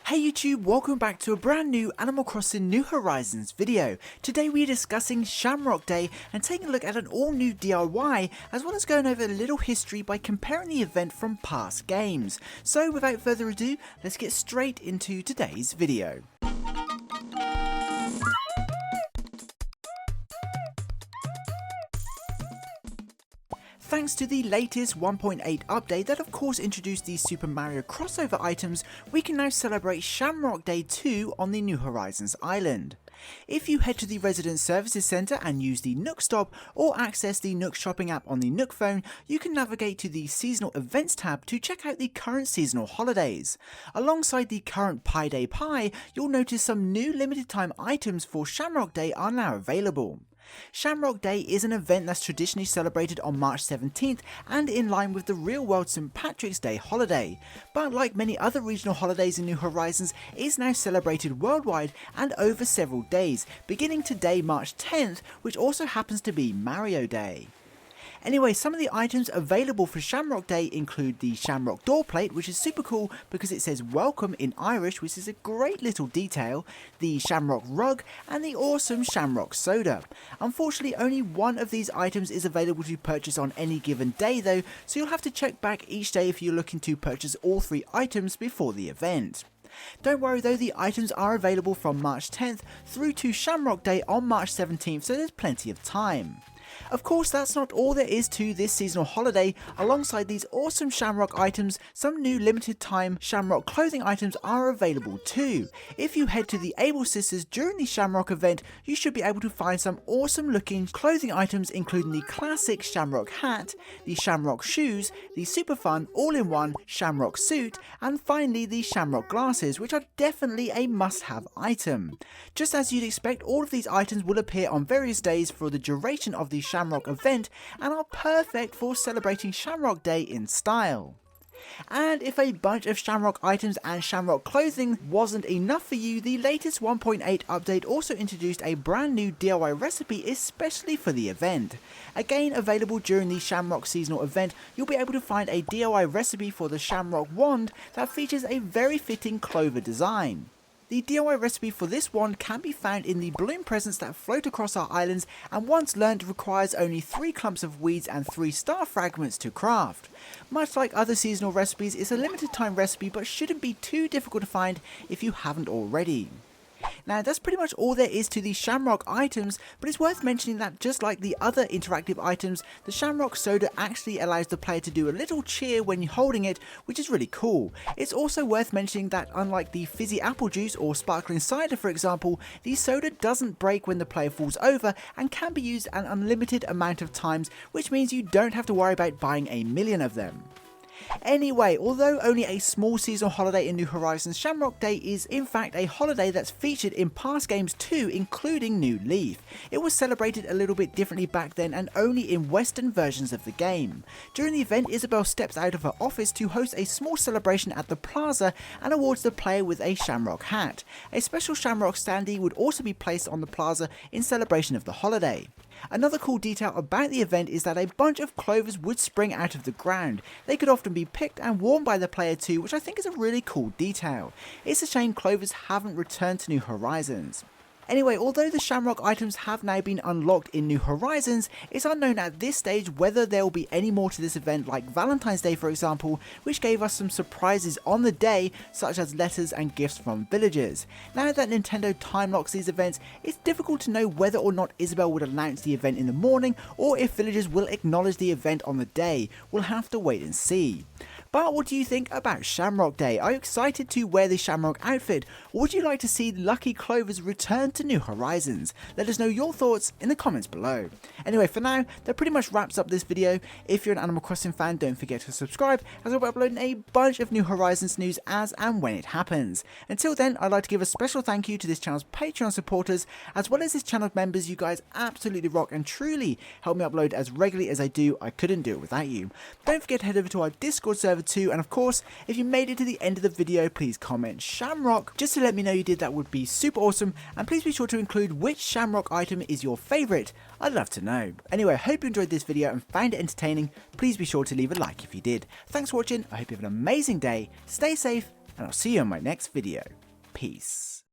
Hey YouTube, welcome back to a brand new Animal Crossing New Horizons video. Today we're discussing Shamrock Day and taking a look at an all new DIY, as well as going over a little history by comparing the event from past games. So without further ado, let's get straight into today's video. Thanks to the latest 1.8 update that of course introduced the Super Mario crossover items, we can now celebrate Shamrock Day 2 on the New Horizons island. If you head to the Resident Services Centre and use the Nook Stop or access the Nook Shopping app on the Nook phone, you can navigate to the Seasonal Events tab to check out the current seasonal holidays. Alongside the current Pie Day Pie, you'll notice some new limited time items for Shamrock Day are now available. Shamrock Day is an event that's traditionally celebrated on March 17th and in line with the real world St. Patrick's Day holiday, but like many other regional holidays in New Horizons, it is now celebrated worldwide and over several days, beginning today March 10th, which also happens to be Mario Day. Anyway, some of the items available for Shamrock Day include the Shamrock door plate, which is super cool because it says welcome in Irish, which is a great little detail, the Shamrock rug, and the awesome Shamrock soda. Unfortunately, only one of these items is available to purchase on any given day though, so you'll have to check back each day if you're looking to purchase all three items before the event. Don't worry though, the items are available from March 10th through to Shamrock Day on March 17th, so there's plenty of time. Of course, that's not all there is to this seasonal holiday. Alongside these awesome Shamrock items, some new limited time Shamrock clothing items are available too. If you head to the Able Sisters during the Shamrock event, you should be able to find some awesome looking clothing items, including the classic Shamrock hat, the Shamrock shoes, the super fun all-in-one Shamrock suit, and finally the Shamrock glasses, which are definitely a must-have item. Just as you'd expect, all of these items will appear on various days for the duration of the Shamrock event and are perfect for celebrating Shamrock Day in style. And if a bunch of Shamrock items and Shamrock clothing wasn't enough for you, the latest 1.8 update also introduced a brand new DIY recipe especially for the event. Again, available during the Shamrock seasonal event, you'll be able to find a DIY recipe for the Shamrock Wand that features a very fitting clover design. The DIY recipe for this wand can be found in the bloom presents that float across our islands, and once learned requires only 3 clumps of weeds and 3 star fragments to craft. Much like other seasonal recipes, it's a limited time recipe but shouldn't be too difficult to find if you haven't already. Now that's pretty much all there is to the Shamrock items, but it's worth mentioning that just like the other interactive items, the Shamrock soda actually allows the player to do a little cheer when you're holding it, which is really cool. It's also worth mentioning that unlike the fizzy apple juice or sparkling cider for example, the soda doesn't break when the player falls over and can be used an unlimited amount of times, which means you don't have to worry about buying a million of them. Anyway, although only a small seasonal holiday in New Horizons, Shamrock Day is in fact a holiday that's featured in past games too, including New Leaf. It was celebrated a little bit differently back then and only in western versions of the game. During the event, Isabelle steps out of her office to host a small celebration at the plaza and awards the player with a Shamrock hat. A special Shamrock standee would also be placed on the plaza in celebration of the holiday. Another cool detail about the event is that a bunch of clovers would spring out of the ground. They could often be picked and worn by the player too, which I think is a really cool detail. It's a shame clovers haven't returned to New Horizons. Anyway, although the Shamrock items have now been unlocked in New Horizons, it's unknown at this stage whether there will be any more to this event, like Valentine's Day for example, which gave us some surprises on the day such as letters and gifts from villagers. Now that Nintendo time locks these events, it's difficult to know whether or not Isabelle would announce the event in the morning or if villagers will acknowledge the event on the day. We'll have to wait and see. But what do you think about Shamrock Day? Are you excited to wear the Shamrock outfit, or would you like to see Lucky Clovers return to New Horizons? Let us know your thoughts in the comments below. Anyway, for now, that pretty much wraps up this video. If you're an Animal Crossing fan, don't forget to subscribe, as I'll be uploading a bunch of New Horizons news as and when it happens. Until then, I'd like to give a special thank you to this channel's Patreon supporters, as well as this channel's members. You guys absolutely rock and truly help me upload as regularly as I do. I couldn't do it without you. Don't forget to head over to our Discord server too, and of course, if you made it to the end of the video, please comment Shamrock just to let me know you did. That would be super awesome, and please be sure to include which Shamrock item is your favourite. I'd love to know. Anyway, I hope you enjoyed this video and found it entertaining. Please be sure to leave a like if you did. Thanks for watching, I hope you have an amazing day, stay safe, and I'll see you in my next video. Peace.